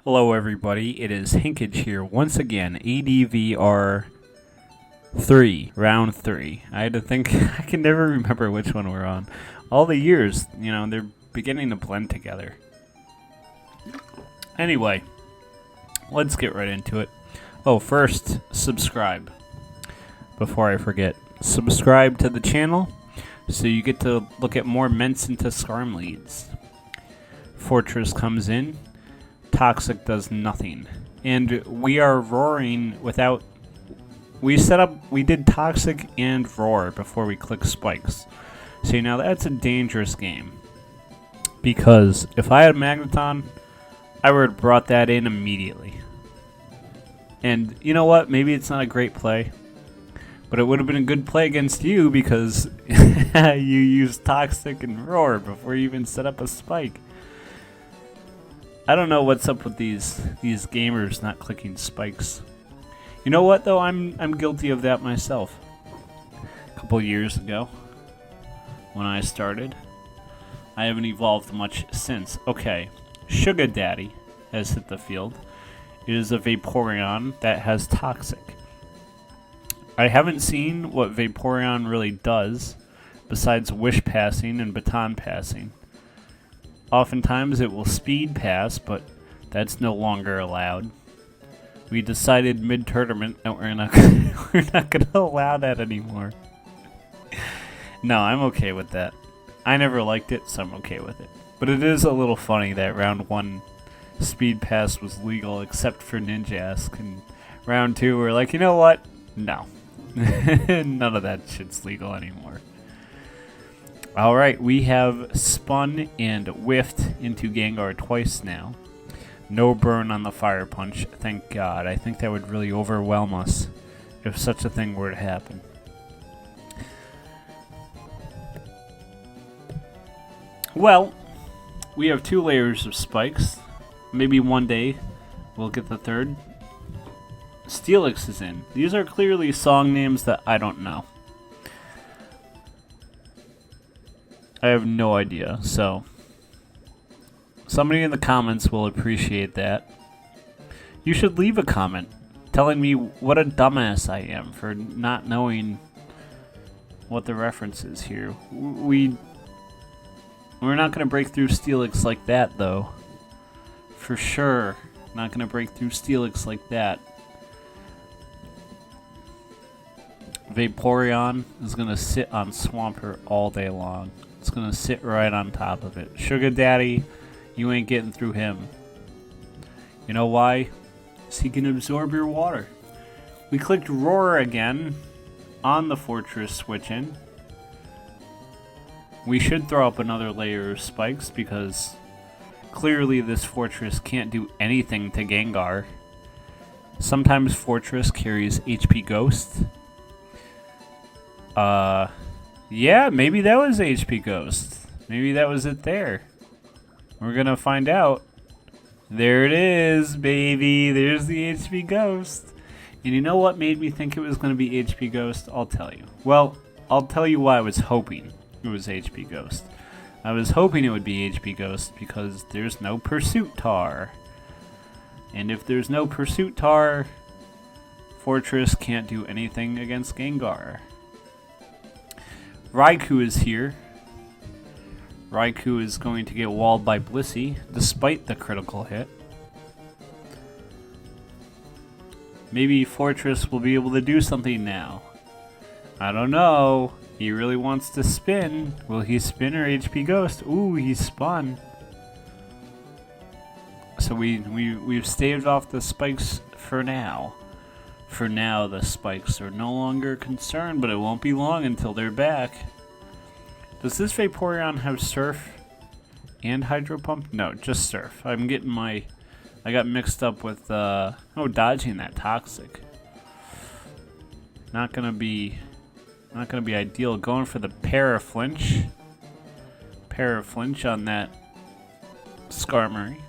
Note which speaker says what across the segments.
Speaker 1: Hello everybody, it is Hinkage here once again, ADVR 3, round 3. I had to think, I can never remember which one we're on. All the years, you know, they're beginning to blend together. Anyway, let's get right into it. Oh, first, subscribe. Before I forget, subscribe to the channel so you get to look at more Ments into Skarm leads. Fortress comes in. Toxic does nothing. And we are roaring without... We did Toxic and Roar before we click Spikes. See, now that's a dangerous game. Because if I had Magneton, I would have brought that in immediately. And you know what? Maybe it's not a great play. But it would have been a good play against you because you used Toxic and Roar before you even set up a Spike. I don't know what's up with these gamers not clicking spikes. You know what though? I'm guilty of that myself. A couple years ago, when I started, I haven't evolved much since. Okay, Sugar Daddy has hit the field. It is a Vaporeon that has Toxic. I haven't seen what Vaporeon really does, besides Wish Passing and Baton Passing. Oftentimes it will speed pass, but that's no longer allowed. We decided mid-tournament that we're not gonna allow that anymore. No, I'm okay with that. I never liked it, so I'm okay with it. But it is a little funny that round 1 speed pass was legal except for Ninjask, and round 2 we're like, you know what? No. None of that shit's legal anymore. Alright, we have spun and whiffed into Gengar twice now. No burn on the Fire Punch, thank God. I think that would really overwhelm us if such a thing were to happen. Well, we have 2 layers of spikes. Maybe one day we'll get the third. Steelix is in. These are clearly song names that I don't know. I have no idea, so somebody in the comments will appreciate that. You should leave a comment telling me what a dumbass I am for not knowing what the reference is here. We're not going to break through Steelix like that, though. For sure, not going to break through Steelix like that. Vaporeon is going to sit on Swampert all day long. It's gonna sit right on top of it. Sugar Daddy, you ain't getting through him. You know why? So he can absorb your water. We clicked Roar again on the Fortress switch in. We should throw up another layer of spikes because clearly this Fortress can't do anything to Gengar. Sometimes Fortress carries HP Ghost. Yeah, maybe that was HP Ghost. Maybe that was it there. We're gonna find out. There it is, baby. There's the HP Ghost. And you know what made me think it was gonna be HP Ghost? I'll tell you. Well, I'll tell you why I was hoping it was HP Ghost. I was hoping it would be HP Ghost because there's no Pursuit Tar. And if there's no Pursuit Tar, Fortress can't do anything against Gengar. Raikou is here. Raikou is going to get walled by Blissey, despite the critical hit. Maybe Fortress will be able to do something now. I don't know. He really wants to spin. Will he spin or HP Ghost? Ooh, he spun. So we've staved off the spikes for now. For now, the spikes are no longer a concern, but it won't be long until they're back. Does this Vaporeon have Surf and Hydro Pump? No, just Surf. I got mixed up with, dodging that Toxic. Not gonna be ideal. Going for the Paraflinch. Paraflinch on that Skarmory.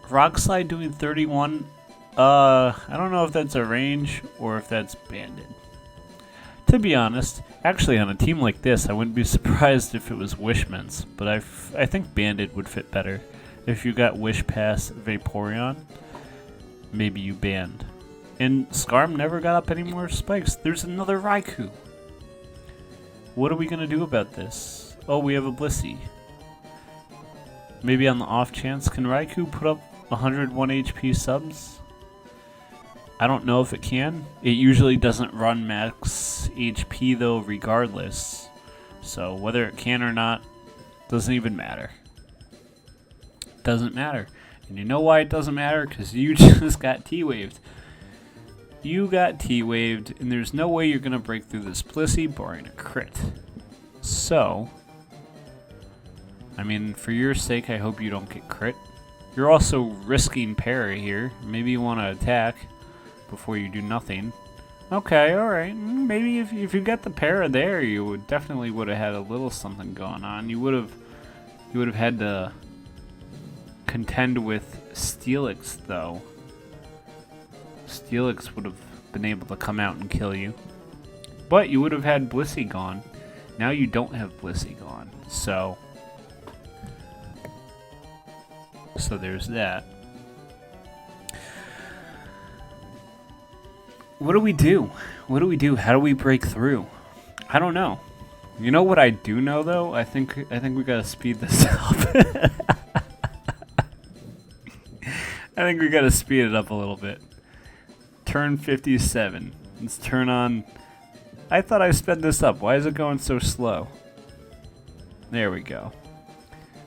Speaker 1: Rock Slide doing 31. I don't know if that's a range or if that's banded. To be honest, actually on a team like this, I wouldn't be surprised if it was Wishman's, but I think banded would fit better. If you got Wish Pass Vaporeon, maybe you banned. And Scarm never got up any more spikes. There's another Raikou. What are we gonna do about this? Oh, we have a Blissey. Maybe on the off chance, can Raikou put up 101 HP subs? I don't know if it can. It usually doesn't run max HP though, regardless. So whether it can or not, doesn't even matter. Doesn't matter. And you know why it doesn't matter? Because you just got T-waved. You got T-waved, and there's no way you're going to break through this Blissey barring a crit. So, I mean, for your sake, I hope you don't get crit. You're also risking parry here. Maybe you want to attack before you do nothing. Okay, alright. Maybe if you got the para there, you would definitely would have had a little something going on. You would have had to contend with Steelix, though. Steelix would have been able to come out and kill you. But you would have had Blissey gone. Now you don't have Blissey gone. So there's that. What do we do? What do we do? How do we break through? I don't know. You know what I do know though? I think we gotta speed this up. I think we gotta speed it up a little bit. Turn 57. Let's turn on. I thought I sped this up. Why is it going so slow? There we go.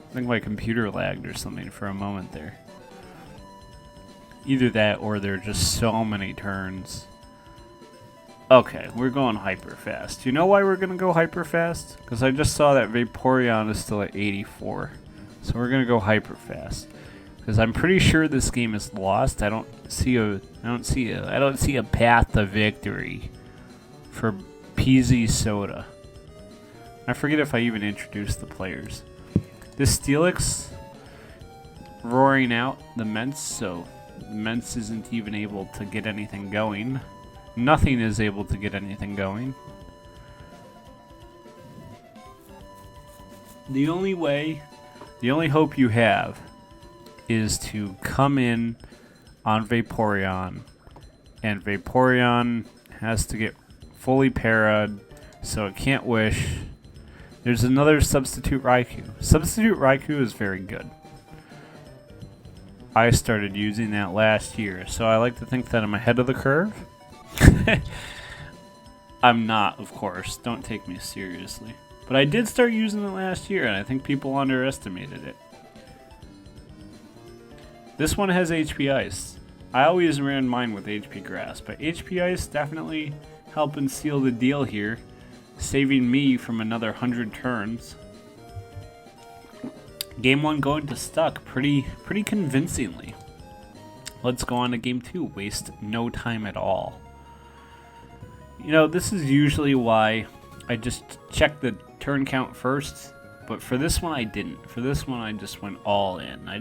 Speaker 1: I think my computer lagged or something for a moment there. Either that or there are just so many turns. Okay, we're going hyper fast. You know why we're gonna go hyper fast? Because I just saw that Vaporeon is still at 84. So we're gonna go hyper fast. Because I'm pretty sure this game is lost. I don't see a path to victory for PeeziiSoda. I forget if I even introduced the players. This Steelix roaring out the Mence, so Mence isn't even able to get anything going. Nothing is able to get anything going. The only hope you have is to come in on Vaporeon, and Vaporeon has to get fully parried, so it can't wish. There's another Substitute Raikou. Substitute Raikou is very good. I started using that last year, so I like to think that I'm ahead of the curve. I'm not, of course. Don't take me seriously. But I did start using it last year, and I think people underestimated it. This one has HP Ice. I always ran mine with HP Grass, but HP Ice definitely helping seal the deal here, saving me from another 100 turns. Game 1 going to Stuck pretty convincingly. Let's go on to Game 2. Waste no time at all. You know, this is usually why I just check the turn count first, but for this one I didn't. For this one I just went all in. I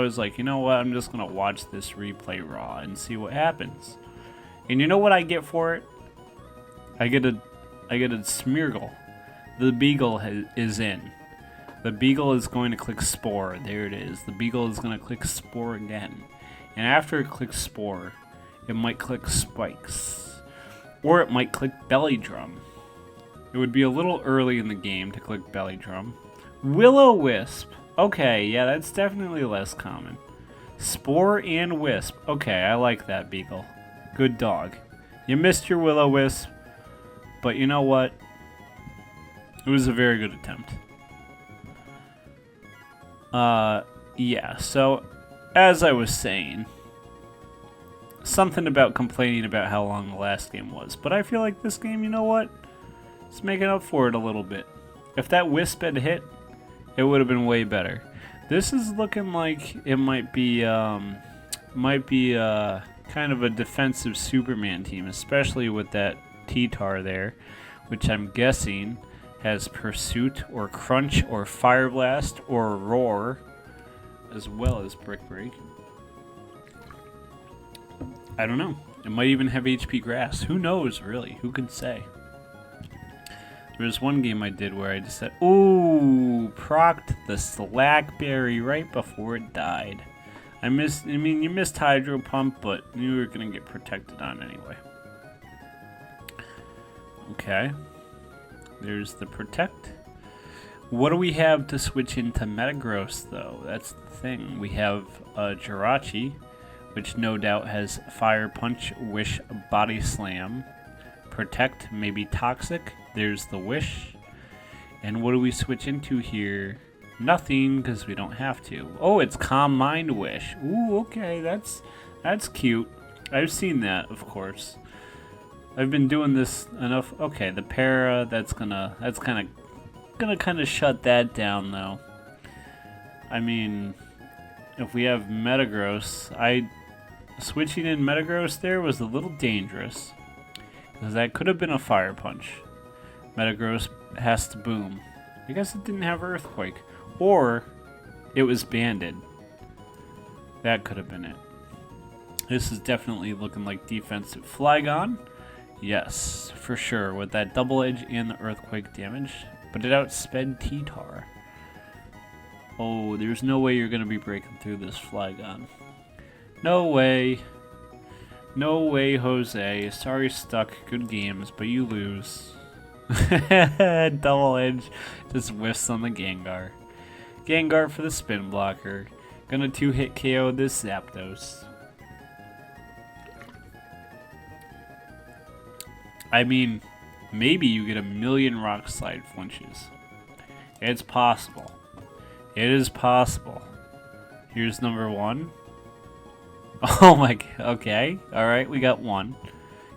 Speaker 1: was like, you know what, I'm just gonna watch this replay raw and see what happens. And you know what I get for it? I get a Smeargle. The Beagle is in. The Beagle is going to click Spore. There it is. The Beagle is going to click Spore again. And after it clicks Spore, it might click Spikes. Or it might click Belly Drum. It would be a little early in the game to click Belly Drum. Will-O-Wisp. Okay, yeah, that's definitely less common. Spore and Wisp. Okay, I like that, Beagle. Good dog. You missed your Will-O-Wisp, but you know what? It was a very good attempt. Yeah, so as I was saying, something about complaining about how long the last game was, but I feel like this game, you know what? It's making up for it a little bit. If that Wisp had hit, it would have been way better. This is looking like it might be kind of a defensive Superman team, especially with that T-Tar there, which I'm guessing has Pursuit or Crunch or Fire Blast or Roar, as well as Brick Break. I don't know. It might even have HP Grass. Who knows, really? Who can say? There was one game I did where I just said, ooh, procced the Slackberry right before it died. I mean, you missed Hydro Pump, but you were going to get protected on anyway. Okay. There's the Protect. What do we have to switch into Metagross, though? That's the thing. We have Jirachi, which no doubt has Fire Punch, Wish, Body Slam. Protect, maybe Toxic. There's the Wish. And what do we switch into here? Nothing, because we don't have to. Oh, it's Calm Mind Wish. Ooh, okay, that's cute. I've seen that, of course. I've been doing this enough. Okay, the Para, that's kind of shut that down, though. I mean, if we have Metagross, switching in Metagross there was a little dangerous, because that could have been a Fire Punch. Metagross has to Boom. I guess it didn't have Earthquake. Or it was banded. That could have been it. This is definitely looking like defensive Flygon. Yes, for sure. With that double edge and the Earthquake damage. But it outsped T-Tar. Oh, there's no way you're going to be breaking through this Flygon. No way. No way, Jose. Sorry, Stuck. Good games, but you lose. Double edge. Just whiffs on the Gengar. Gengar for the spin blocker. Gonna 2-hit KO this Zapdos. I mean, maybe you get 1,000,000 Rock Slide flinches. It's possible. It is possible. Here's number 1. Oh my god. Okay. Alright, we got 1.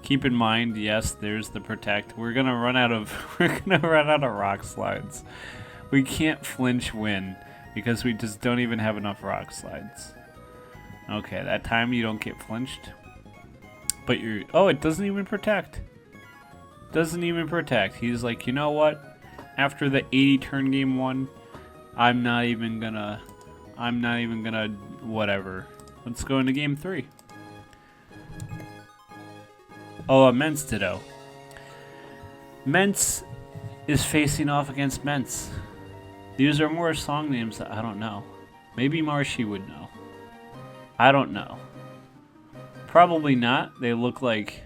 Speaker 1: Keep in mind, yes, there's the Protect. We're gonna run out of Rock Slides. We can't flinch win because we just don't even have enough Rock Slides. Okay, that time you don't get flinched. But you're... Oh, it doesn't even Protect. Doesn't even Protect. He's like, you know what? After the 80 turn game 1, I'm not even gonna... Whatever. Let's go into game 3. Oh, a Mence Ditto. Mence is facing off against Mence. These are more song names that I don't know. Maybe Marshy would know. I don't know. Probably not. They look like...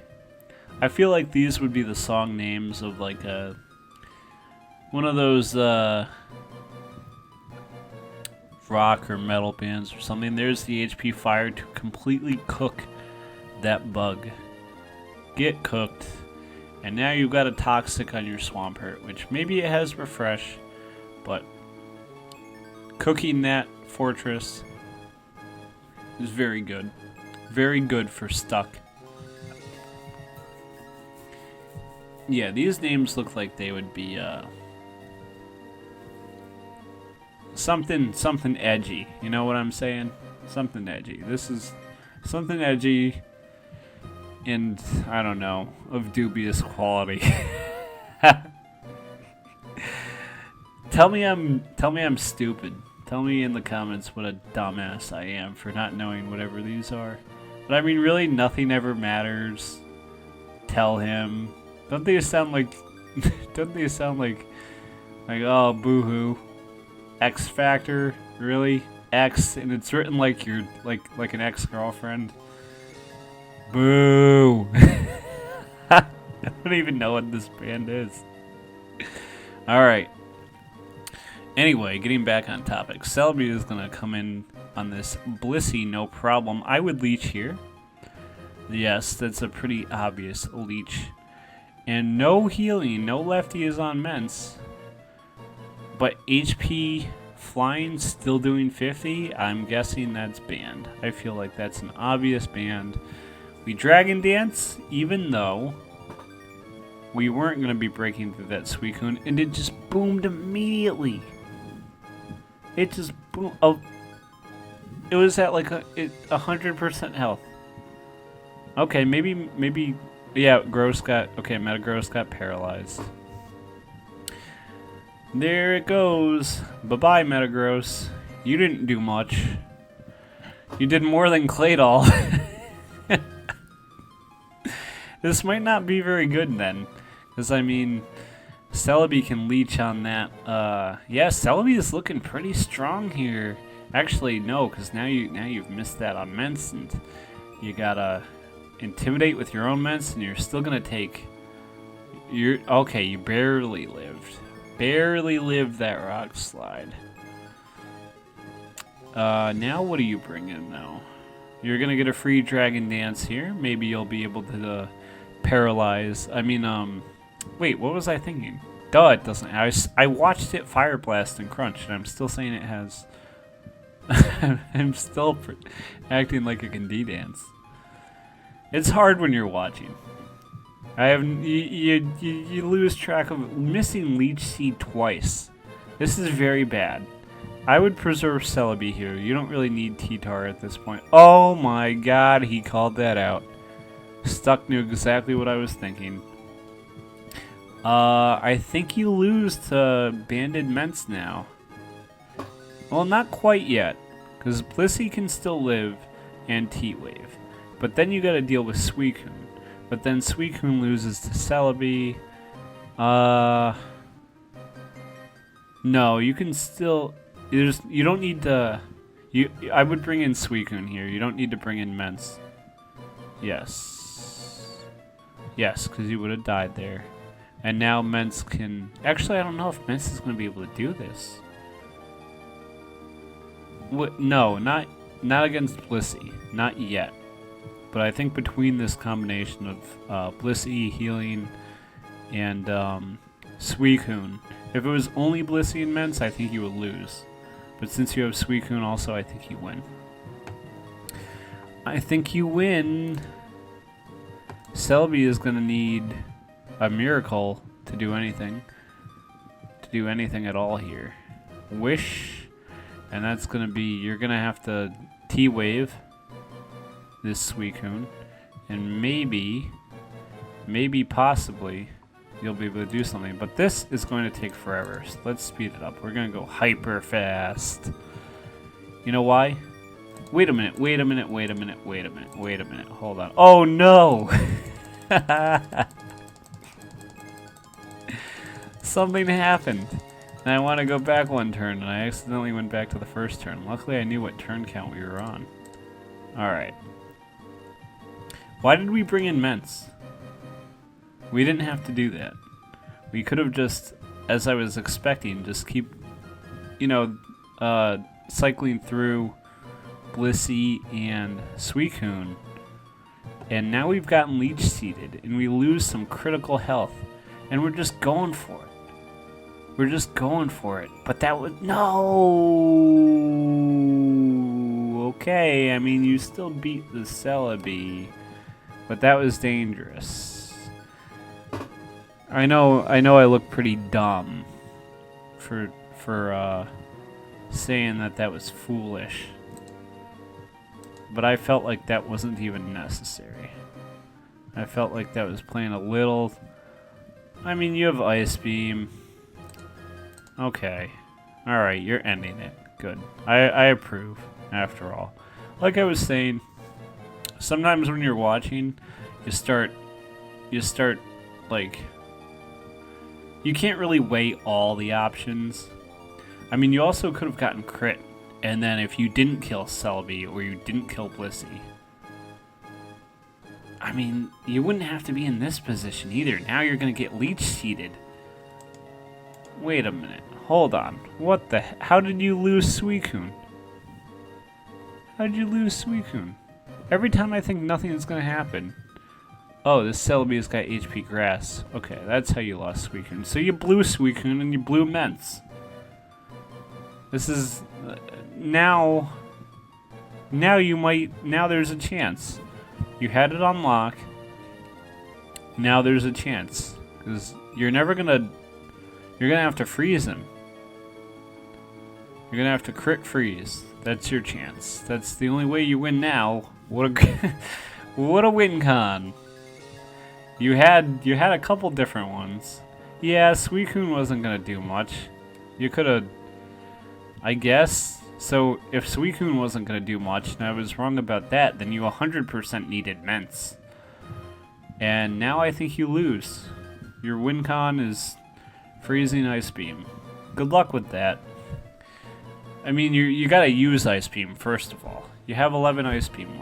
Speaker 1: I feel like these would be the song names of like one of those rock or metal bands or something. There's the HP Fire to completely cook that bug. Get cooked. And now you've got a Toxic on your Swampert, which maybe it has Refresh, but cooking that Fortress is very good. Very good for Stuck. Yeah, these names look like they would be something edgy. You know what I'm saying? Something edgy. This is something edgy and I don't know, of dubious quality. Tell me I'm stupid. Tell me in the comments what a dumbass I am for not knowing whatever these are. But I mean, really, nothing ever matters. Tell him. Don't they sound like oh, boo-hoo. X Factor, really? X, and it's written like you're like an ex-girlfriend. Boo. I don't even know what this band is. Alright. Anyway, getting back on topic. Celebi is going to come in on this Blissey, no problem. I would leech here. Yes, that's a pretty obvious leech. And no healing, no lefty is on Mence. But HP flying still doing 50? I'm guessing that's banned. I feel like that's an obvious banned. We Dragon Dance, even though we weren't going to be breaking through that Suicune, and it just boomed immediately. It just boomed. Oh, it was at like 100% health. Okay, maybe, yeah, Metagross got paralyzed. There it goes. Bye-bye, Metagross. You didn't do much. You did more than Claydol. This might not be very good then. Because, I mean, Celebi can leech on that. Yeah, Celebi is looking pretty strong here. Actually, no, because now you've missed that on Mensant. You gotta intimidate with your own Mence, and you're still gonna take. Okay. You barely lived. Barely lived that rock slide. Now what do you bring in now? You're gonna get a free Dragon Dance here. Maybe you'll be able to paralyze. I mean, wait, what was I thinking? Duh, it doesn't. I watched it Fire Blast and Crunch, and I'm still saying it has. I'm still acting like it can D-dance. It's hard when you're watching. You lose track of missing Leech Seed twice. This is very bad. I would preserve Celebi here. You don't really need T-Tar at this point. Oh my god, he called that out. Stuck knew exactly what I was thinking. I think you lose to Banded Mence now. Well, not quite yet, because Blissey can still live and T-Wave. But then you gotta deal with Suicune. But then Suicune loses to Celebi. No, you can still... You don't need to... I would bring in Suicune here. You don't need to bring in Mence. Yes. Yes, because you would have died there. And now Mence can... Actually, I don't know if Mence is going to be able to do this. No, not against Blissey. Not yet. But I think between this combination of Blissey, healing, and Suicune, if it was only Blissey and Mence, I think you would lose. But since you have Suicune also, I think you win. I think you win. Celebi is going to need a miracle to do anything. To do anything at all here. Wish. And that's going to be... You're going to have to T-Wave this Suicune. And maybe, possibly, you'll be able to do something. But this is going to take forever. So let's speed it up. We're going to go hyper fast. You know why? Wait a minute. Hold on. Oh, no! Something happened. And I want to go back one turn, and I accidentally went back to the first turn. Luckily, I knew what turn count we were on. Alright. Why did we bring in Mence? We didn't have to do that. We could have just, as I was expecting, just keep, cycling through Blissey and Suicune. And now we've gotten Leech Seeded, and we lose some critical health. And we're just going for it. But that was... No! Okay, I mean, you still beat the Celebi. But that was dangerous. I know I look pretty dumb for saying that was foolish. But I felt like that wasn't even necessary. I felt like that was playing a little... I mean, you have Ice Beam. Okay. Alright, you're ending it. Good. I approve, after all. Like I was saying, sometimes when you're watching, you start, like... You can't really weigh all the options. I mean, you also could have gotten crit. And then if you didn't kill Celebi, or you didn't kill Blissey... I mean, you wouldn't have to be in this position either. Now you're going to get Leech Seeded. Wait a minute. Hold on. What the How did you lose Suicune? How did you lose Suicune? Every time I think nothing is going to happen. Oh, this Celebi has got HP Grass. Okay, that's how you lost Suicune. So you blew Suicune and you blew Mence. This is... now you might... Now there's a chance. You had it on lock. Now there's a chance. Because you're never gonna... You're gonna have to freeze him. You're gonna have to crit freeze. That's your chance. That's the only way you win now. What a... what a win con. You had a couple different ones. Yeah, Suicune wasn't gonna do much. You could've... I guess... So, if Suicune wasn't going to do much, and I was wrong about that, then you 100% needed Mence. And now I think you lose. Your win con is Freezing Ice Beam. Good luck with that. I mean, you gotta use Ice Beam first of all. You have 11 Ice Beam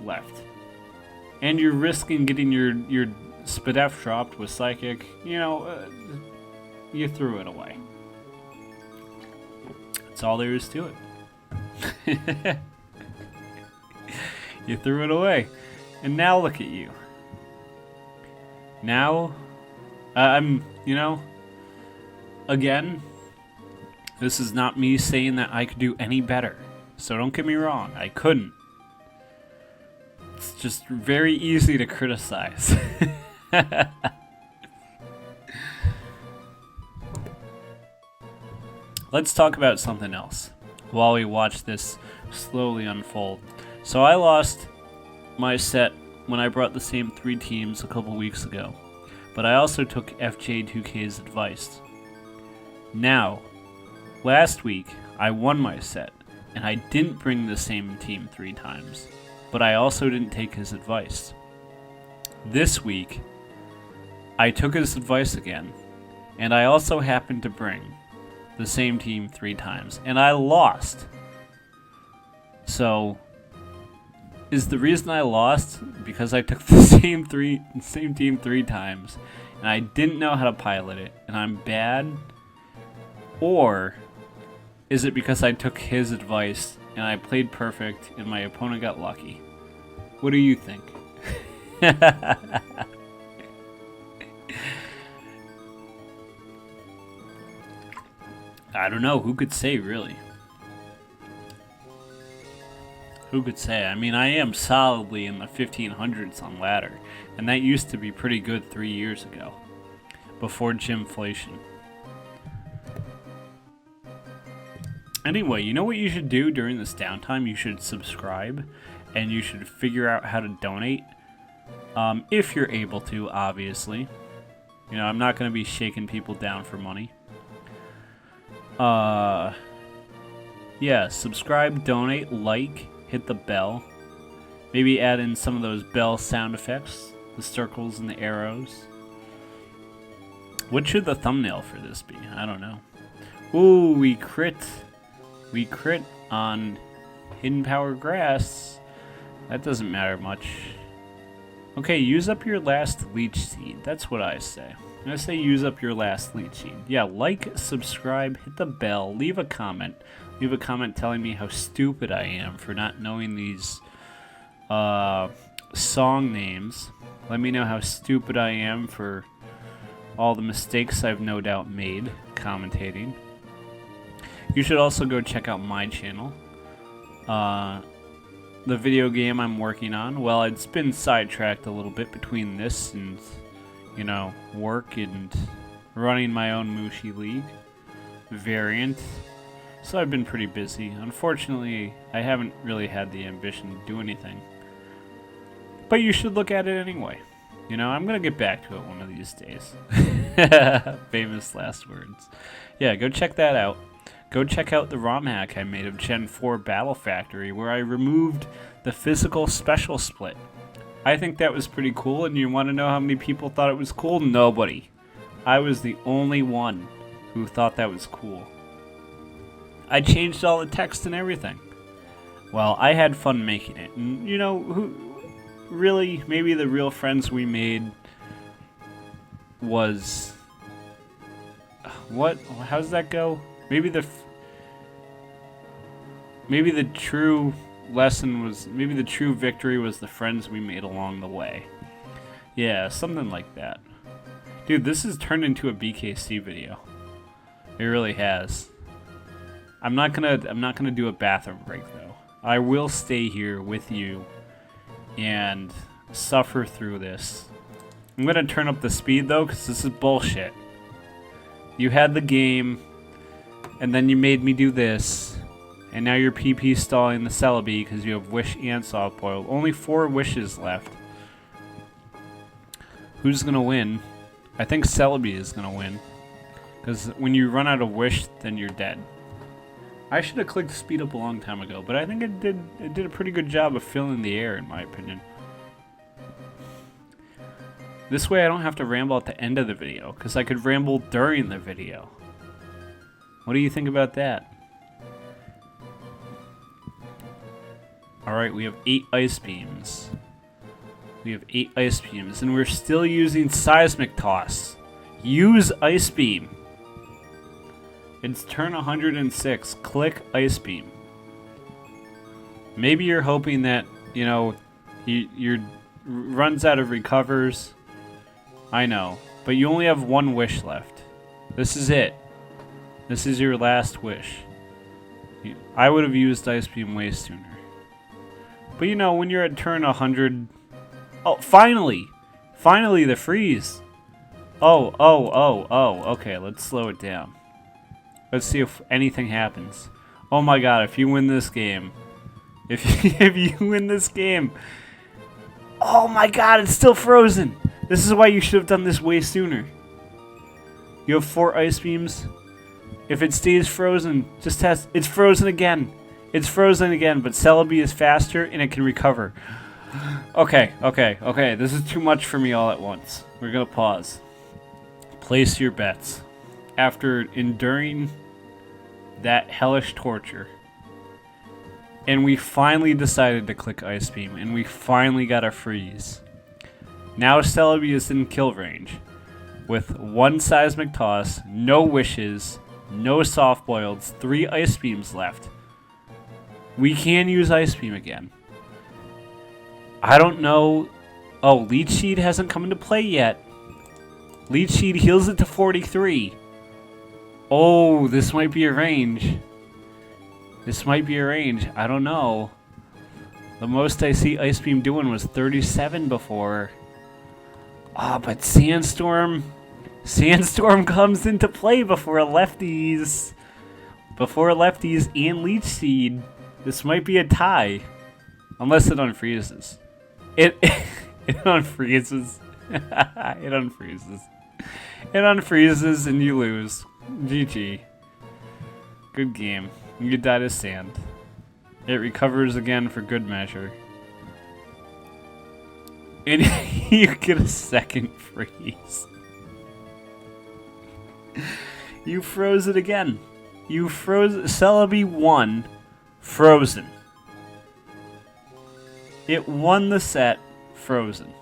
Speaker 1: left. And you're risking getting your Spadef dropped with Psychic. You know, you threw it away. That's all there is to it. You threw it away. And now look at you. Now, you know, again, this is not me saying that I could do any better. So don't get me wrong, I couldn't. It's just very easy to criticize. Let's talk about something else while we watch this slowly unfold. So I lost my set when I brought the same 3 teams a couple weeks ago, but I also took FJ2K's advice. Now, last week I won my set, and I didn't bring the same team 3 times, but I also didn't take his advice. This week, I took his advice again, and I also happened to bring the same team 3 times, and I lost. So, is the reason I lost because I took the same team 3 times, and I didn't know how to pilot it, and I'm bad? Or is it because I took his advice and I played perfect and my opponent got lucky? What do you think? I don't know. Who could say, really? Who could say? I mean, I am solidly in the 1500s on ladder, and that used to be pretty good 3 years ago, before Gymflation. Anyway, you know what you should do during this downtime? You should subscribe, and you should figure out how to donate, if you're able to, obviously. You know, I'm not going to be shaking people down for money. Yeah, subscribe, donate, like, hit the bell. Maybe add in some of those bell sound effects, the circles and the arrows. What should the thumbnail for this be? I don't know. Ooh, we crit. We crit on Hidden Power Grass. That doesn't matter much. Okay, use up your last Leech Seed. That's what I say. I say use up your last Leech Seed. Yeah, like, subscribe, hit the bell, leave a comment. Leave a comment telling me how stupid I am for not knowing these song names. Let me know how stupid I am for all the mistakes I've no doubt made commentating. You should also go check out my channel. The video game I'm working on, well, it's been sidetracked a little bit between this and, you know, work and running my own Mushi League variant. So I've been pretty busy. Unfortunately, I haven't really had the ambition to do anything. But you should look at it anyway. You know, I'm going to get back to it one of these days. Famous last words. Yeah, go check that out. Go check out the ROM hack I made of Gen 4 Battle Factory, where I removed the physical special split. I think that was pretty cool, and you want to know how many people thought it was cool? Nobody. I was the only one who thought that was cool. I changed all the text and everything. Well, I had fun making it. And, you know, who really, maybe the real friends we made was... What? How's that go? Maybe the true lesson was, maybe the true victory was the friends we made along the way. Yeah, something like that. Dude, this has turned into a BKC video. It really has. I'm not gonna do a bathroom break though. I will stay here with you and suffer through this. I'm gonna turn up the speed though, because this is bullshit. You had the game, and then you made me do this, and now you're PP stalling the Celebi because you have Wish and Soft Boiled. Only 4 wishes left. Who's gonna win? I think Celebi is gonna win, because when you run out of Wish, then you're dead. I should have clicked speed up a long time ago, but I think it did a pretty good job of filling the air, in my opinion. This way I don't have to ramble at the end of the video, because I could ramble during the video. What do you think about that? Alright, we have 8 Ice Beams. We have 8 Ice Beams, and we're still using Seismic Toss. Use Ice Beam. It's turn 106. Click Ice Beam. Maybe you're hoping that, you know, your runs out of recovers. I know, but you only have 1 wish left. This is it. This is your last wish. I would have used Ice Beam way sooner. But you know, when you're at turn 100... Oh, finally! Finally, the freeze! Oh, okay, let's slow it down. Let's see if anything happens. Oh my god, if you win this game... If you win this game... Oh my god, it's still frozen! This is why you should have done this way sooner. You have 4 Ice Beams. If it stays frozen, just test... It's frozen again! It's frozen again, but Celebi is faster and it can recover. Okay. This is too much for me all at once. We're gonna pause. Place your bets. After enduring that hellish torture, and we finally decided to click Ice Beam, and we finally got a freeze. Now Celebi is in kill range, with 1 Seismic Toss, no wishes, no soft boileds, 3 Ice Beams left. We can use Ice Beam again. I don't know. Oh, Leech Seed hasn't come into play yet. Leech Seed heals it to 43. Oh, this might be a range. This might be a range. I don't know. The most I see Ice Beam doing was 37 before. Ah, but Sandstorm comes into play before lefties. Before lefties and Leech Seed. This might be a tie. Unless it unfreezes. It unfreezes. It unfreezes. It unfreezes and you lose. GG. Good game. You die to sand. It recovers again for good measure. And you get a second freeze. You froze it again. You froze Celebi won. Frozen. It won the set, frozen.